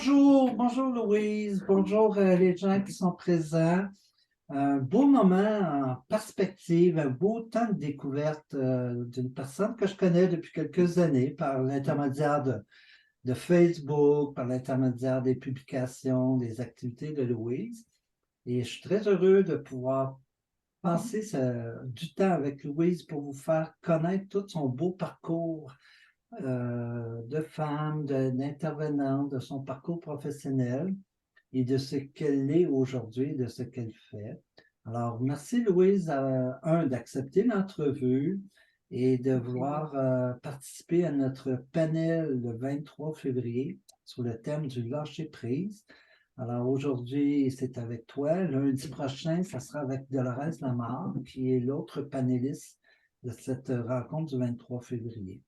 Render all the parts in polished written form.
Bonjour Louise, bonjour les gens qui sont présents. Un beau moment en perspective, un beau temps de découverte d'une personne que je connais depuis quelques années par l'intermédiaire de Facebook, par l'intermédiaire des publications, des activités de Louise. Et je suis très heureux de pouvoir passer du temps avec Louise pour vous faire connaître tout son beau parcours de femme, d'intervenante, de son parcours professionnel et de ce qu'elle est aujourd'hui, de ce qu'elle fait. Alors, merci Louise, d'accepter l'entrevue et de vouloir participer à notre panel le 23 février sur le thème du lâcher-prise. Alors aujourd'hui, c'est avec toi. Lundi prochain, ça sera avec Dolores Lamarre, qui est l'autre panéliste de cette rencontre du 23 février.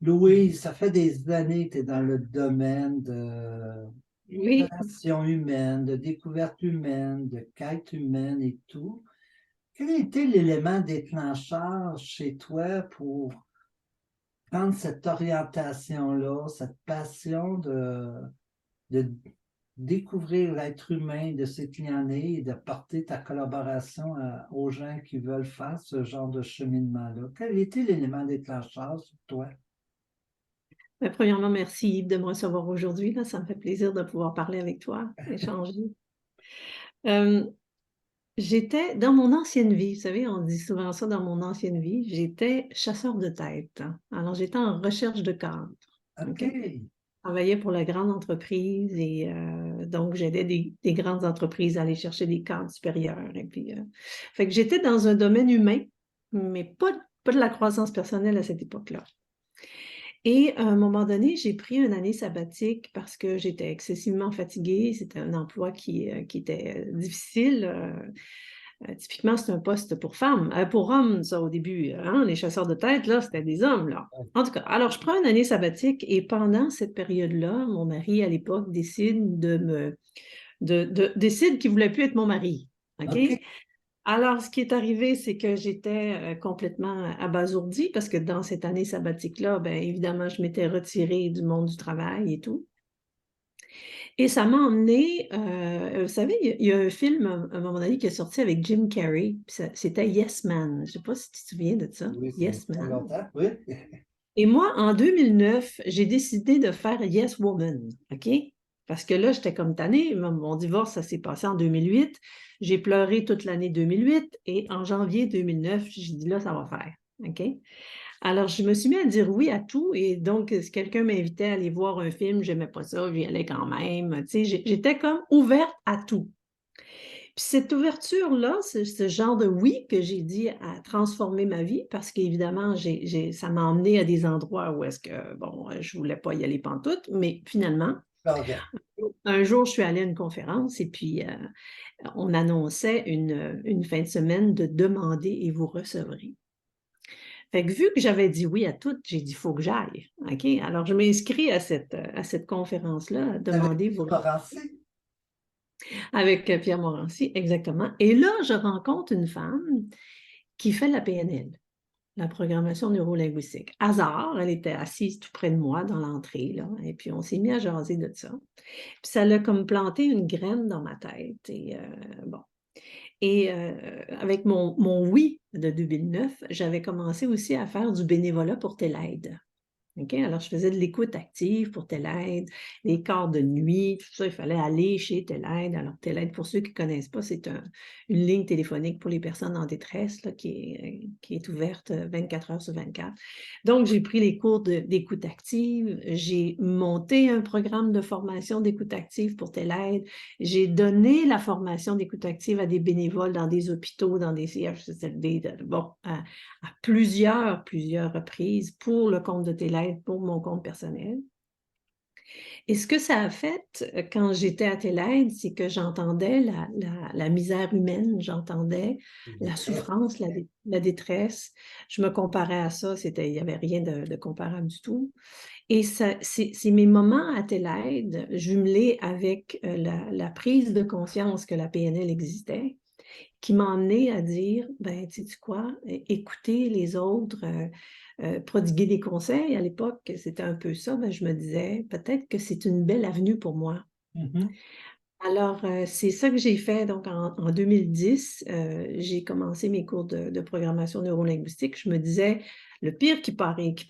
Louise, ça fait des années que tu es dans le domaine de Oui, relations humaines, de découverte humaine, de quête humaine et tout. Quel a été l'élément déclencheur chez toi pour prendre cette orientation-là, cette passion de découvrir l'être humain, de ce qu'il en est et de porter ta collaboration aux gens qui veulent faire ce genre de cheminement-là? Quel a été l'élément déclencheur sur toi? premièrement, merci Yves de me recevoir aujourd'hui. Là, ça me fait plaisir de pouvoir parler avec toi, échanger. Euh, J'étais dans mon ancienne vie, vous savez, on dit souvent ça dans mon ancienne vie, j'étais chasseur de tête. Alors, j'étais en recherche de cadre. OK. OK? Je travaillais pour la grande entreprise et donc j'aidais des grandes entreprises à aller chercher des cadres supérieurs. Et puis, fait que j'étais dans un domaine humain, mais pas de la croissance personnelle à cette époque-là. Et à un moment donné, j'ai pris une année sabbatique parce que j'étais excessivement fatiguée. C'était un emploi qui était difficile. Typiquement, c'est un poste pour femmes, pour hommes, ça, au début. Hein, les chasseurs de tête, là, c'était des hommes, là. En tout cas, alors je prends une année sabbatique et pendant cette période-là, mon mari, à l'époque, décide qu'il ne voulait plus être mon mari. OK? OK. Alors, ce qui est arrivé, c'est que j'étais complètement abasourdie parce que dans cette année sabbatique-là, bien évidemment, je m'étais retirée du monde du travail et tout. Et ça m'a emmené, vous savez, il y a un film à un moment donné qui est sorti avec Jim Carrey, c'était Yes Man. Je ne sais pas si tu te souviens de ça, Oui, ça fait Yes pas Man. longtemps. Oui. Et moi, en 2009, j'ai décidé de faire Yes Woman, OK? Parce que là, j'étais comme tannée. Mon divorce, ça s'est passé en 2008. J'ai pleuré toute l'année 2008 et en janvier 2009, j'ai dit là, ça va faire, OK? Alors, je me suis mis à dire oui à tout et donc, si quelqu'un m'invitait à aller voir un film, je n'aimais pas ça, j'y allais quand même. Tu sais, j'étais comme ouverte à tout. Puis cette ouverture-là, ce genre de oui que j'ai dit a transformé ma vie parce qu'évidemment, ça m'a emmené à des endroits où est-ce que, bon, je ne voulais pas y aller pantoute, mais finalement, OK. un jour, je suis allée à une conférence et puis on annonçait une fin de semaine de demander et vous recevrez. Fait que vu que j'avais dit oui à tout, j'ai dit, il faut que j'aille. OK? Alors, je m'inscris à cette conférence-là, à Avec demander vous Morancy. avec Pierre Morancy, exactement. Et là, je rencontre une femme qui fait la PNL, la programmation neurolinguistique. Hasard, elle était assise tout près de moi dans l'entrée, là, et puis on s'est mis à jaser de ça. Puis ça l'a comme planté une graine dans ma tête. Et bon. Et avec mon oui de 2009, j'avais commencé aussi à faire du bénévolat pour Télaide. OK? Alors, je faisais de l'écoute active pour Télaide, les quarts de nuit, tout ça, il fallait aller chez Télaide. Alors, Télaide, pour ceux qui ne connaissent pas, c'est une ligne téléphonique pour les personnes en détresse là, qui est ouverte 24 heures sur 24. Donc, j'ai pris les cours d'écoute active, j'ai monté un programme de formation d'écoute active pour Télaide, j'ai donné la formation d'écoute active à des bénévoles dans des hôpitaux, dans des CHSLD, bon, à plusieurs reprises pour le compte de Télaide, pour mon compte personnel. Et ce que ça a fait quand j'étais à Télaide, c'est que j'entendais la misère humaine, j'entendais la Détresse. souffrance, la détresse. Je me comparais à ça, il n'y avait rien de comparable du tout. Et c'est mes moments à Télaide, jumelés avec la prise de conscience que la PNL existait, qui m'a amené à dire, ben, tu sais quoi, écouter les autres, prodiguer des conseils. À l'époque, c'était un peu ça. Ben, je me disais, peut-être que c'est une belle avenue pour moi. Mhm. Alors, c'est ça que j'ai fait. Donc, en 2010, j'ai commencé mes cours de programmation neurolinguistique. Je me disais, le pire qui peut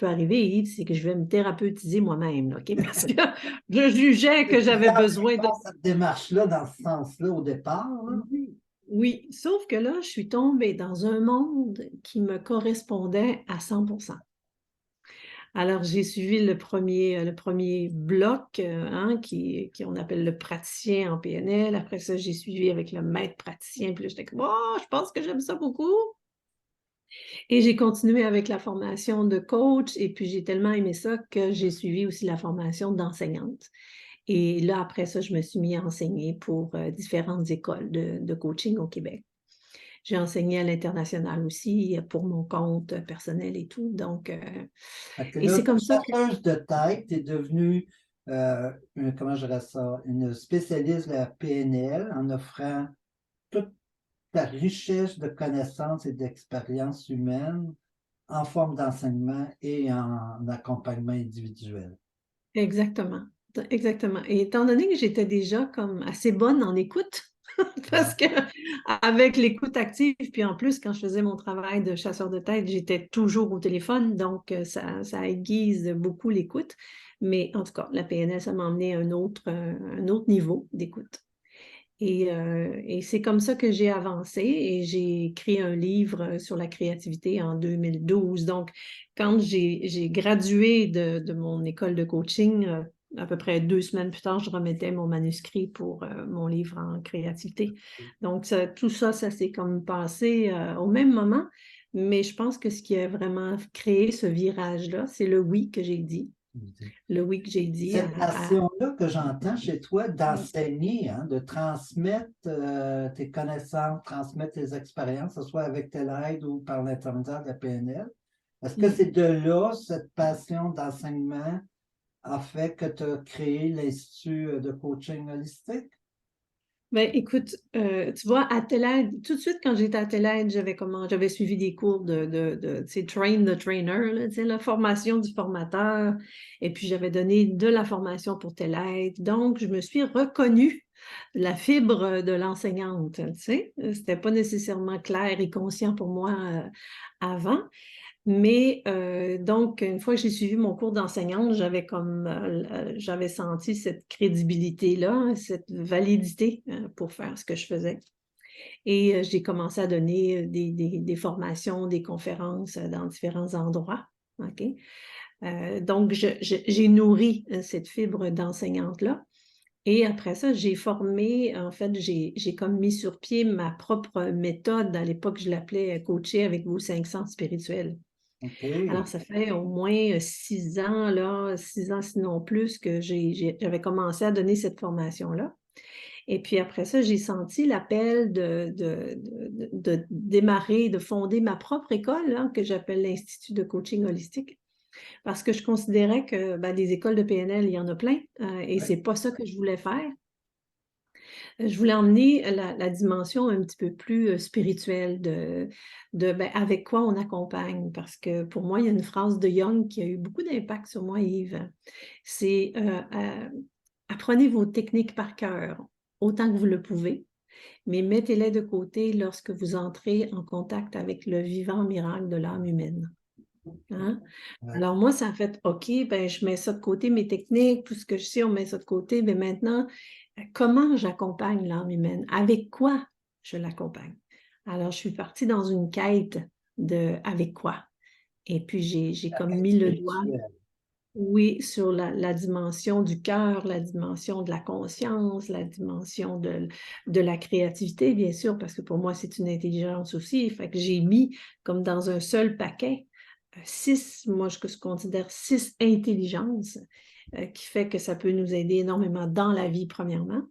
arriver, Yves, c'est que je vais me thérapeutiser moi-même, là, OK? Parce que je jugeais que Tu j'avais as besoin de... cette démarche-là dans ce sens-là au départ, là? Oui, oui, sauf que là, je suis tombée dans un monde qui me correspondait à 100%. Alors, j'ai suivi le premier bloc hein, on appelle le praticien en PNL. Après ça, j'ai suivi avec le maître praticien. Puis là, j'étais comme, oh, je pense que j'aime ça beaucoup. Et j'ai continué avec la formation de coach. Et puis, j'ai tellement aimé ça que j'ai suivi aussi la formation d'enseignante. Et là, après ça, je me suis mis à enseigner pour différentes écoles de coaching au Québec. J'ai enseigné à l'international aussi pour mon compte personnel et tout. Donc, Fait que et là, c'est comme ça que chasseuse de tête, tu es devenue, comment je dirais ça, une spécialiste de la PNL en offrant toute ta richesse de connaissances et d'expériences humaines en forme d'enseignement et en accompagnement individuel. exactement, exactement. Et étant donné que j'étais déjà comme assez bonne en écoute, Ouais. parce que avec l'écoute active, puis en plus, quand je faisais mon travail de chasseur de tête, j'étais toujours au téléphone, donc ça aiguise beaucoup l'écoute. Mais en tout cas, la PNL, ça m'a emmené à un autre niveau d'écoute. Et c'est comme ça que j'ai avancé et j'ai écrit un livre sur la créativité en 2012. Donc, quand j'ai gradué de mon école de coaching, à peu près 2 semaines plus tard, je remettais mon manuscrit pour mon livre en créativité. Donc, tout ça, ça s'est comme passé au même moment. Mais je pense que ce qui a vraiment créé ce virage-là, c'est le oui que j'ai dit. Le oui que j'ai dit Cette passion-là que j'entends chez toi à- d'enseigner, hein, de transmettre tes connaissances, transmettre tes expériences, que ce soit avec tes aides ou par l'intermédiaire de la PNL, est-ce que c'est de là, cette passion d'enseignement a fait que tu as créé l'Institut de coaching holistique? Ben, écoute, tu vois, à TELAID, tout de suite quand j'étais à TELAID, j'avais suivi des cours tu sais, train the trainer, là, tu sais, la formation du formateur, et puis j'avais donné de la formation pour TELAID. Donc, je me suis reconnue la fibre de l'enseignante, tu sais. C'était pas nécessairement clair et conscient pour moi avant. Mais donc, une fois que j'ai suivi mon cours d'enseignante, j'avais senti cette crédibilité-là, hein, cette validité pour faire ce que je faisais. Et j'ai commencé à donner des formations, des conférences dans différents endroits. OK? Donc, j'ai nourri cette fibre d'enseignante-là. Et après ça, j'ai formé, en fait, j'ai comme mis sur pied ma propre méthode. À l'époque, je l'appelais Coacher avec vos 500 spirituels. Alors, OK. ça fait au moins 6 ans, là, 6 ans sinon plus, que j'avais commencé à donner cette formation-là. Et puis après ça, j'ai senti l'appel de démarrer, de fonder ma propre école, hein, que j'appelle l'Institut de coaching holistique, parce que je considérais que ben, des écoles de PNL, il y en a plein, et Ouais. c'est pas ça que je voulais faire. Je voulais emmener la dimension un petit peu plus spirituelle ben, avec quoi on accompagne. Parce que pour moi, il y a une phrase de Jung qui a eu beaucoup d'impact sur moi, Yves. C'est apprenez vos techniques par cœur autant que vous le pouvez, mais mettez-les de côté lorsque vous entrez en contact avec le vivant miracle de l'âme humaine. Hein? Ouais. Alors moi, ça a fait, OK, ben, je mets ça de côté, mes techniques, tout ce que je sais, on met ça de côté. Mais maintenant, comment j'accompagne l'âme humaine? Avec quoi je l'accompagne? Alors, je suis partie dans une quête de avec quoi? Et puis, j'ai La comme quête mis le doigt, spirituelle. oui, sur la dimension du cœur, la dimension de la conscience, la dimension de la créativité, bien sûr, parce que pour moi, c'est une intelligence aussi. Fait que j'ai mis comme dans un seul paquet 6, moi, je considère 6 intelligences qui fait que ça peut nous aider énormément dans la vie, premièrement,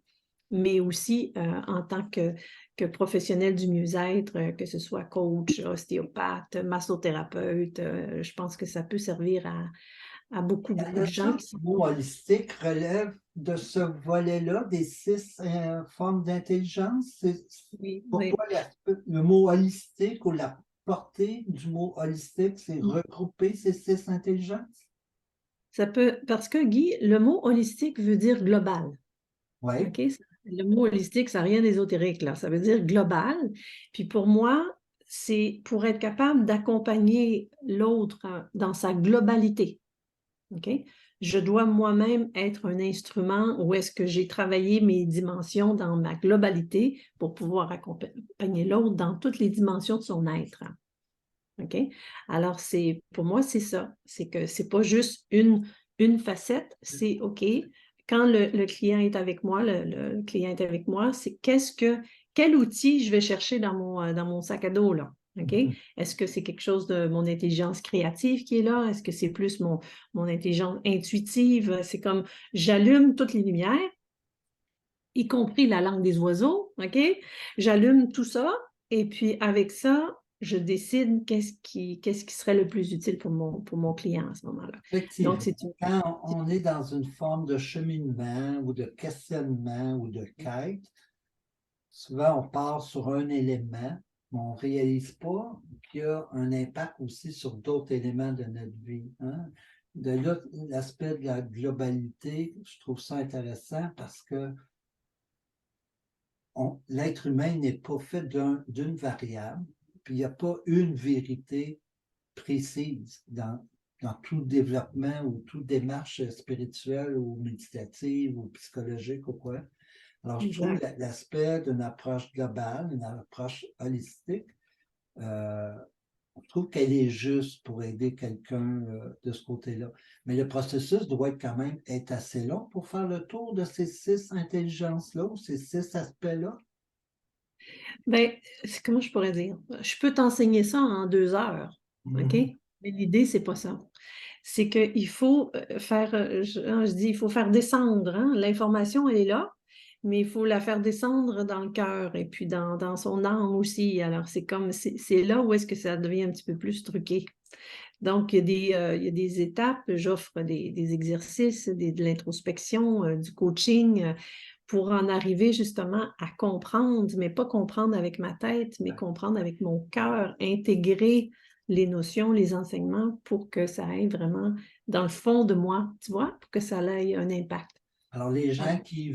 mais aussi en tant que professionnel du mieux-être, que ce soit coach, ostéopathe, massothérapeute, je pense que ça peut servir à beaucoup, Y en beaucoup de a-tu gens un qui sont... mot holistique relève de ce volet-là, des 6 formes d'intelligence? Oui, oui. Pourquoi le mot holistique ou la portée du mot holistique, c'est regrouper ces 6 intelligences? Ça peut, parce que Guy, le mot holistique veut dire global. Oui. OK? Le mot holistique, ça n'a rien d'ésotérique, là. Ça veut dire global. Puis pour moi, c'est pour être capable d'accompagner l'autre dans sa globalité. OK? Je dois moi-même être un instrument où est-ce que j'ai travaillé mes dimensions dans ma globalité pour pouvoir accompagner l'autre dans toutes les dimensions de son être. OK? Alors, pour moi, c'est ça. C'est que c'est pas juste une facette, c'est OK. Quand le client est avec moi, le client est avec moi, c'est quel outil je vais chercher dans mon sac à dos, là. OK? Est-ce que c'est quelque chose de mon intelligence créative qui est là? Est-ce que c'est plus mon intelligence intuitive? C'est comme j'allume toutes les lumières, y compris la langue des oiseaux, OK? J'allume tout ça et puis avec ça, je décide qu'est-ce qui serait le plus utile pour mon client à ce moment-là. Donc, Effectivement. c'est une... Quand on est dans une forme de cheminement ou de questionnement ou de quête, souvent on part sur un élément, mais on ne réalise pas qu'il y a un impact aussi sur d'autres éléments de notre vie, hein. De là, l'aspect de la globalité, je trouve ça intéressant parce que l'être humain n'est pas fait d'une variable, puis il n'y a pas une vérité précise dans tout développement ou toute démarche spirituelle ou méditative ou psychologique ou quoi. Alors, je trouve Exact. l'aspect d'une approche globale, une approche holistique, euh, je trouve qu'elle est juste pour aider quelqu'un de ce côté-là. Mais le processus doit quand même être assez long pour faire le tour de ces 6 intelligences-là ou ces 6 aspects-là. Bien, comment je pourrais dire? Je peux t'enseigner ça en 2 heures, OK? Mhm. Mais l'idée, c'est pas ça. C'est qu'il faut faire, je dis, il faut faire descendre, hein. L'information, elle est là, mais il faut la faire descendre dans le cœur et puis dans son âme aussi. Alors, c'est là où est-ce que ça devient un petit peu plus truqué. Donc, il y a des étapes, j'offre des exercices, de l'introspection, du coaching, pour en arriver justement à comprendre, mais pas comprendre avec ma tête, mais comprendre avec mon cœur, intégrer les notions, les enseignements pour que ça aille vraiment dans le fond de moi, tu vois, pour que ça ait un impact. Alors, les Alors, gens qui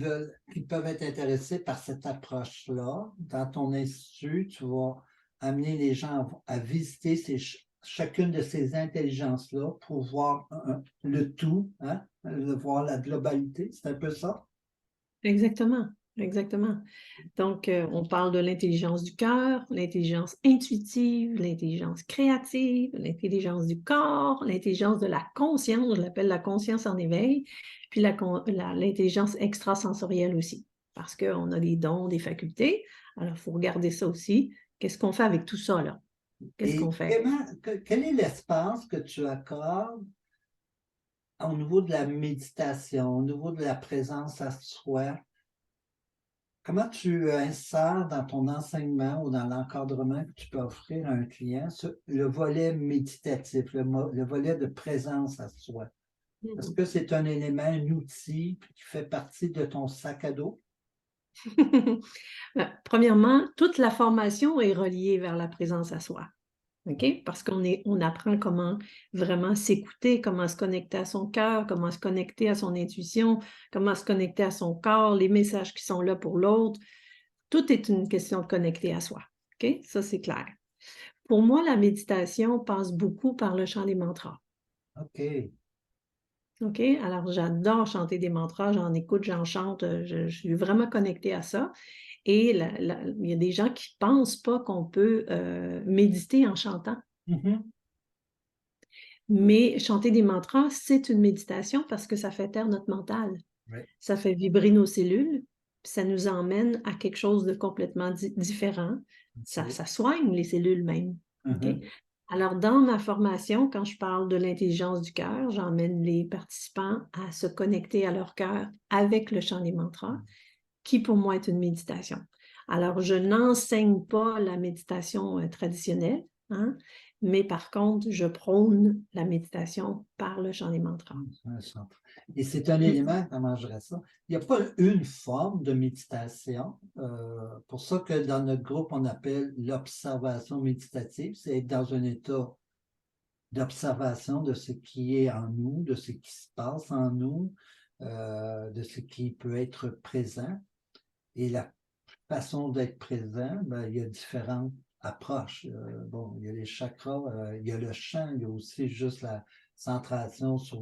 peuvent être intéressés par cette approche-là, dans ton institut, tu vas amener les gens à visiter chacune de ces intelligences-là pour voir le tout, hein, voir la globalité. C'est un peu ça? exactement, exactement. Donc, on parle de l'intelligence du cœur, l'intelligence intuitive, l'intelligence créative, l'intelligence du corps, l'intelligence de la conscience, je l'appelle la conscience en éveil, puis l'intelligence extrasensorielle aussi, parce qu'on a des dons, des facultés. Alors, il faut regarder ça aussi. Qu'est-ce qu'on fait avec tout ça, là? Qu'est-ce qu'on Et fait? quel est l'espace que tu accordes au niveau de la méditation, au niveau de la présence à soi? Comment tu insères dans ton enseignement ou dans l'encadrement que tu peux offrir à un client le volet méditatif, le volet de présence à soi? Est-ce Mhm. que c'est un élément, un outil qui fait partie de ton sac à dos? Ben, premièrement, toute la formation est reliée vers la présence à soi. OK? Parce on apprend comment vraiment s'écouter, comment se connecter à son cœur, comment se connecter à son intuition, comment se connecter à son corps, les messages qui sont là pour l'autre. Tout est une question de connecter à soi. OK? Ça, c'est clair. Pour moi, la méditation passe beaucoup par le chant des mantras. OK. OK? Alors, j'adore chanter des mantras, j'en écoute, j'en chante, je suis vraiment connectée à ça. Et il y a des gens qui ne pensent pas qu'on peut méditer en chantant. Mhm. Mais chanter des mantras, c'est une méditation parce que ça fait taire notre mental. Oui. Ça fait vibrer nos cellules, puis ça nous emmène à quelque chose de complètement différent. OK. Ça soigne les cellules même. OK? Mhm. Alors, dans ma formation, quand je parle de l'intelligence du cœur, j'emmène les participants à se connecter à leur cœur avec le chant des mantras, qui pour moi est une méditation. Alors, je n'enseigne pas la méditation traditionnelle, hein, mais par contre, je prône la méditation par le chant des mantras. Un centre. Et c'est un élément, comment je dirais ça? Il n'y a pas une forme de méditation. Pour ça que dans notre groupe, on appelle l'observation méditative. C'est être dans un état d'observation de ce qui est en nous, de ce qui se passe en nous, de ce qui peut être présent. Et la façon d'être présent, ben, il y a différentes approches. Bon, il y a les chakras, il y a le chant, il y a aussi juste la centration sur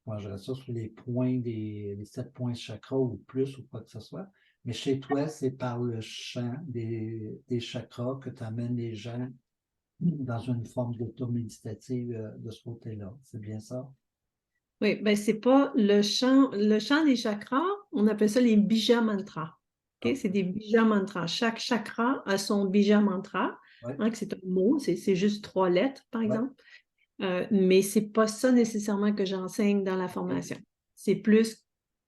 moi, je dirais ça, sur les points les 7 points de chakras ou plus ou quoi que ce soit. Mais chez toi, c'est par le chant des chakras que tu amènes les gens dans une forme d'auto-méditative de ce côté-là. C'est bien ça? Oui, ben c'est pas le chant des chakras, on appelle ça les bija mantras. Ah, OK? C'est des bija mantras. Chaque chakra a son bija mantra, ouais, hein, que c'est un mot, c'est juste 3 lettres, par ouais. exemple. Mais c'est pas ça nécessairement que j'enseigne dans la formation. C'est plus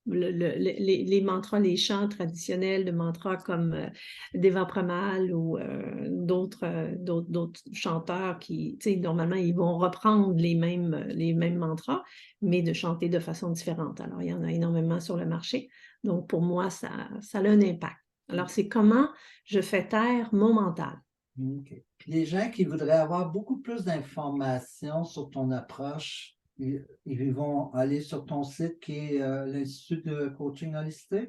les mantras, les chants traditionnels de mantras comme Deva Premal ou d'autres chanteurs qui, tu sais, normalement, ils vont reprendre les mêmes mantras, mais de chanter de façon différente. Alors, il y en a énormément sur le marché. Donc, pour moi, ça a un impact. Alors, c'est comment je fais taire mon mental. OK. Puis les gens qui voudraient avoir beaucoup plus d'informations sur ton approche, ils vont aller sur ton site qui est l'Institut de coaching holistique.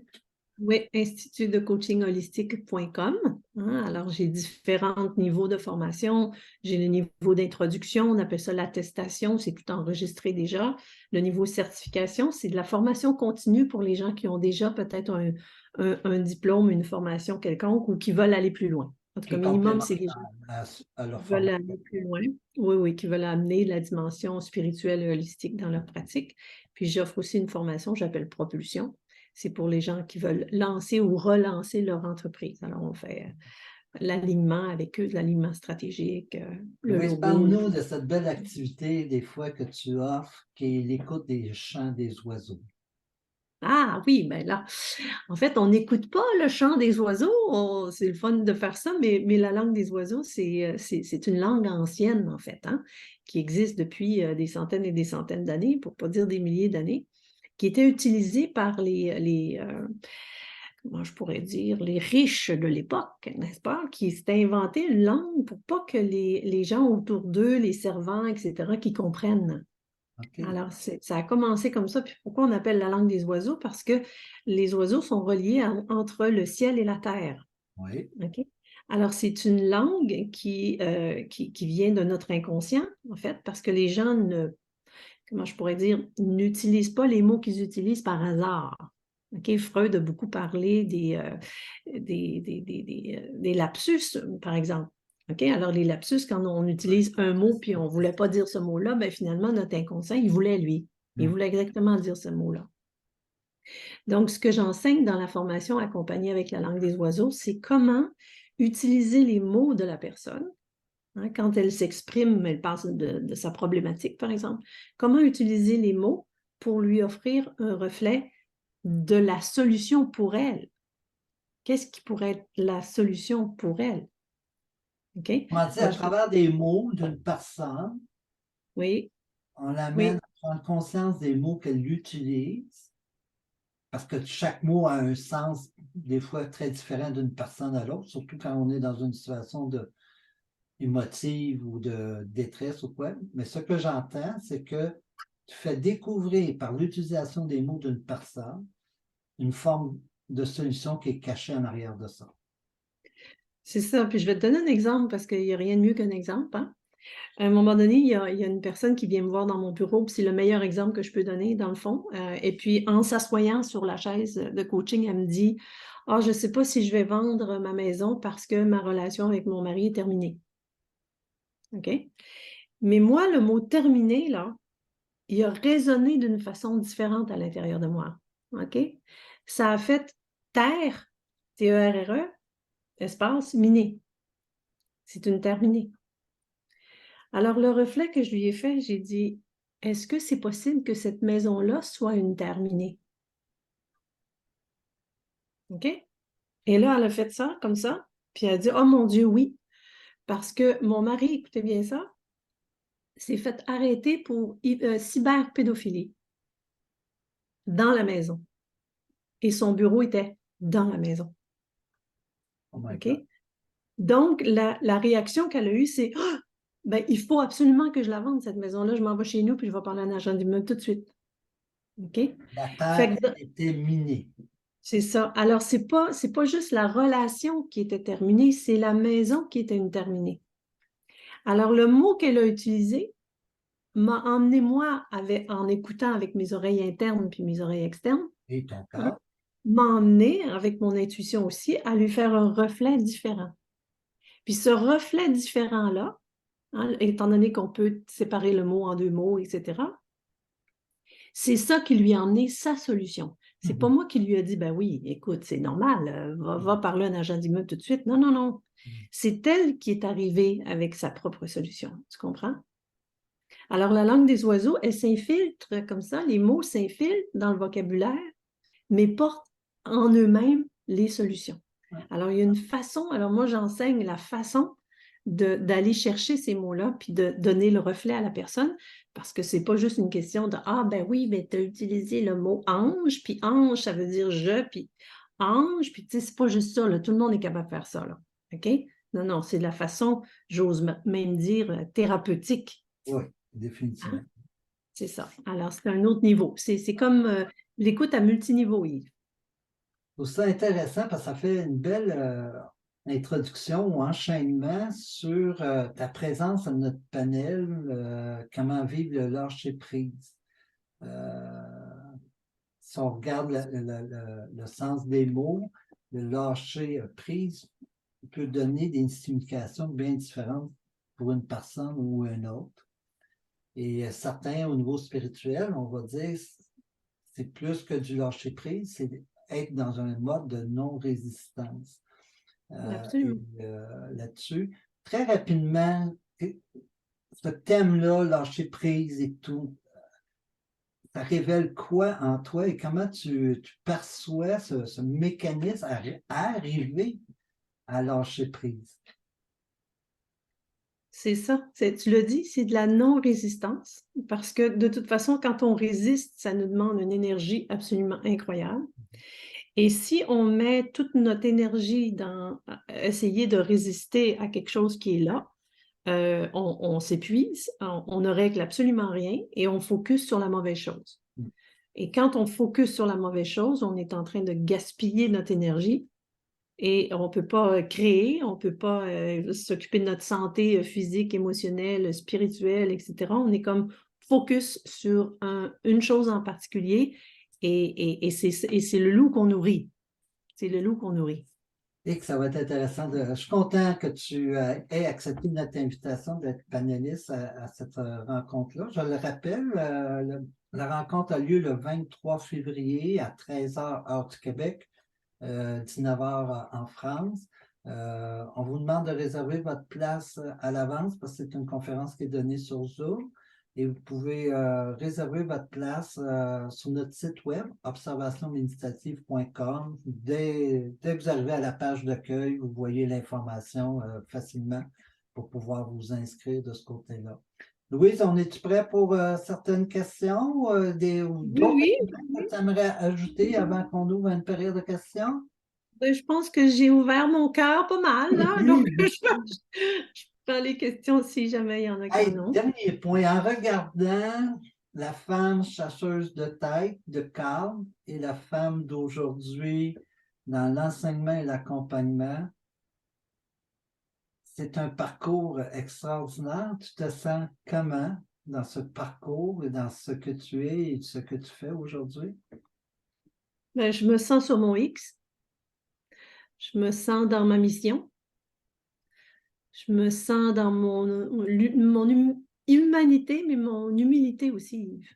Oui, institutdecoachingholistique.com. Hein. Alors, j'ai différents niveaux de formation. J'ai le niveau d'introduction, on appelle ça l'attestation, c'est tout enregistré déjà. Le niveau certification, c'est de la formation continue pour les gens qui ont déjà peut-être un diplôme, une formation quelconque ou qui veulent aller plus loin. En tout Qui cas, est minimum, complémentaire c'est des gens à leur qui veulent formation. aller plus loin. Oui, oui, qui veulent amener la dimension spirituelle et holistique dans leur pratique. Puis, j'offre aussi une formation, j'appelle Propulsion. C'est pour les gens qui veulent lancer ou relancer leur entreprise. Alors, on fait l'alignement avec eux, l'alignement stratégique, le Oui, logo. parle-nous de cette belle activité des fois que tu offres, qui est l'écoute des chants des oiseaux. Ah oui, ben là, en fait, on n'écoute pas le chant des oiseaux. C'est le fun de faire ça, mais la langue des oiseaux, c'est une langue ancienne, en fait, hein, qui existe depuis des centaines et des centaines d'années, pour ne pas dire des milliers d'années, qui était utilisée par comment je pourrais dire, les riches de l'époque, n'est-ce pas, qui s'étaient inventé une langue pour pas que les gens autour d'eux, les servants, etc., qui comprennent. OK? Alors, ça a commencé comme ça. Puis pourquoi on appelle la langue des oiseaux? Parce que les oiseaux sont reliés entre le ciel et la terre. Oui. OK? Alors, c'est une langue qui vient de notre inconscient, en fait, parce que les gens comment je pourrais dire, n'utilisent pas les mots qu'ils utilisent par hasard. OK? Freud a beaucoup parlé des lapsus, par exemple. OK? Alors, les lapsus, quand on utilise un mot puis on ne voulait pas dire ce mot-là, ben, finalement, notre inconscient, il voulait lui. Il voulait exactement dire ce mot-là. Donc, ce que j'enseigne dans la formation accompagnée avec la langue des oiseaux, c'est comment utiliser les mots de la personne. Hein, quand elle s'exprime, elle parle de sa problématique, par exemple. Comment utiliser les mots pour lui offrir un reflet de la solution pour elle? Qu'est-ce qui pourrait être la solution pour elle? OK? On dit à Donc, travers des mots d'une personne, oui, on l'amène oui, à prendre conscience des mots qu'elle utilise, parce que chaque mot a un sens des fois très différent d'une personne à l'autre, surtout quand on est dans une situation émotive ou de détresse ou quoi. Mais ce que j'entends, c'est que tu fais découvrir par l'utilisation des mots d'une personne une forme de solution qui est cachée en arrière de ça. c'est ça. Puis je vais te donner un exemple parce qu'il n'y a rien de mieux qu'un exemple. Hein? À un moment donné, il y a une personne qui vient me voir dans mon bureau, puis c'est le meilleur exemple que je peux donner, dans le fond. Et puis, en s'assoyant sur la chaise de coaching, elle me dit, « Ah, je ne sais pas si je vais vendre ma maison parce que ma relation avec mon mari est terminée. » OK? Mais moi, le mot terminé, là, il a résonné d'une façon différente à l'intérieur de moi. OK? Ça a fait terre, T-E-R-R-E, espace, miné. C'est une terminée. Alors, le reflet que je lui ai fait, j'ai dit, est-ce que c'est possible que cette maison-là soit une terminée? OK? Et là, elle a fait ça, comme ça, puis elle a dit, oh mon Dieu, oui, parce que mon mari, écoutez bien ça, s'est fait arrêter pour cyberpédophilie dans la maison. Et son bureau était dans la maison. Oh my OK? God. Donc, la réaction qu'elle a eue, c'est, ah, ben, il faut absolument que je la vende, cette maison-là. Je m'en vais chez nous, puis je vais parler à un agent d'immeuble tout de suite. OK? La Fait terre que était minée. c'est ça. Alors, c'est pas juste la relation qui était terminée, c'est la maison qui était une terminée. Alors, le mot qu'elle a utilisé m'a emmené, moi, en écoutant avec mes oreilles internes puis mes oreilles externes, Et ton hein, corps. m'a emmené, avec mon intuition aussi, à lui faire un reflet différent. Puis ce reflet différent-là, hein, étant donné qu'on peut séparer le mot en deux mots, etc., c'est ça qui lui a emmené sa solution. C'est pas moi qui lui ai dit, ben oui, écoute, c'est normal, va parler à un agent d'immeuble tout de suite. Non, non, non. C'est elle qui est arrivée avec sa propre solution. Tu comprends? Alors, la langue des oiseaux, elle s'infiltre comme ça, les mots s'infiltrent dans le vocabulaire, mais portent en eux-mêmes les solutions. Alors, il y a une façon, alors moi, j'enseigne la façon d'aller chercher ces mots-là, puis de donner le reflet à la personne, parce que c'est pas juste une question de ah ben oui, mais tu as utilisé le mot ange, puis ange, ça veut dire je, puis ange, puis tu sais, c'est pas juste ça, là, tout le monde est capable de faire ça, là. OK? Non, non, c'est de la façon, j'ose même dire, thérapeutique. Oui, définitivement. Hein? C'est ça. Alors, c'est un autre niveau. C'est comme l'écoute à multiniveau, Yves. Je trouve ça intéressant parce que ça fait une belle introduction ou enchaînement sur ta présence à notre panel, comment vivre le lâcher-prise. Si on regarde le sens des mots, le lâcher-prise peut donner des significations bien différentes pour une personne ou une autre. Et certains, au niveau spirituel, on va dire, c'est plus que du lâcher-prise, c'est être dans un mode de non-résistance. Absolument. Là-dessus, très rapidement, ce thème-là, lâcher-prise et tout, ça révèle quoi en toi et comment tu perçois ce mécanisme à arriver à lâcher-prise? C'est ça. Tu l'as dit, c'est de la non-résistance. Parce que de toute façon, quand on résiste, ça nous demande une énergie absolument incroyable. Et si on met toute notre énergie dans essayer de résister à quelque chose qui est là, on s'épuise, on ne règle absolument rien et on focus sur la mauvaise chose. Et quand on focus sur la mauvaise chose, on est en train de gaspiller notre énergie et on ne peut pas créer, on ne peut pas s'occuper de notre santé physique, émotionnelle, spirituelle, etc. On est comme focus sur une chose en particulier et c'est le loup qu'on nourrit. C'est le loup qu'on nourrit. Et que ça va être intéressant. Je suis content que tu aies accepté notre invitation d'être panéliste à cette rencontre-là. Je le rappelle, la rencontre a lieu le 23 février à 13h heure du Québec, 19h en France. On vous demande de réserver votre place à l'avance parce que c'est une conférence qui est donnée sur Zoom. Et vous pouvez réserver votre place sur notre site web, observationméditative.com. Dès que vous arrivez à la page d'accueil, vous voyez l'information facilement pour pouvoir vous inscrire de ce côté-là. Louise, on est-tu prêt pour certaines questions ou d'autres Oui, éléments que tu aimerais ajouter avant qu'on ouvre une période de questions? oui. Je pense que j'ai ouvert mon cœur pas mal, là. Donc, je prends les questions si jamais il y en a qui Hey, en ont. dernier point, en regardant la femme chasseuse de tête de Carl et la femme d'aujourd'hui dans l'enseignement et l'accompagnement, c'est un parcours extraordinaire. Tu te sens comment dans ce parcours et dans ce que tu es et ce que tu fais aujourd'hui? Ben, je me sens sur mon X. Je me sens dans ma mission. Je me sens dans mon humanité, mais mon humilité aussi, Yves.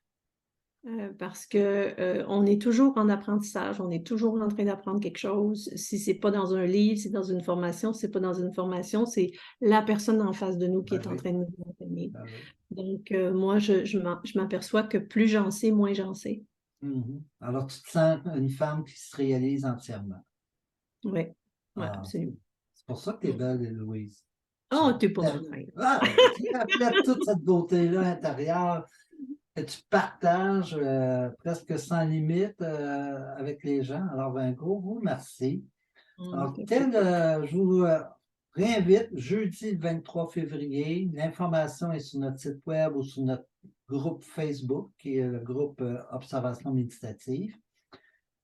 Parce que on est toujours en apprentissage, on est toujours en train d'apprendre quelque chose. Si c'est pas dans un livre, c'est dans une formation. Si c'est pas dans une formation, c'est la personne en face de nous qui Ben est en oui, train de nous enseigner. ben oui. Donc, moi, je m'aperçois que plus j'en sais, moins j'en sais. Mhm. Alors, tu te sens une femme qui se réalise entièrement. Oui, ouais, Ah, absolument. c'est pour ça que tu es belle, Louise. Oh, t'es pas vrai. Tu reflètes toute cette beauté-là intérieure que tu partages presque sans limite avec les gens. Alors, ben, gros merci. Alors, C'est cool. je vous réinvite jeudi le 23 février. L'information est sur notre site web ou sur notre groupe Facebook, qui est le groupe Observation méditative.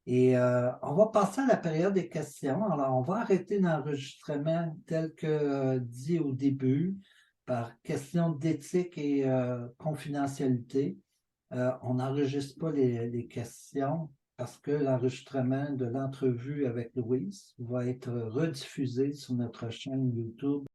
Et on va passer à la période des questions. Alors, on va arrêter l'enregistrement tel que dit au début, par question d'éthique et confidentialité. On n'enregistre pas les questions parce que l'enregistrement de l'entrevue avec Louise va être rediffusé sur notre chaîne YouTube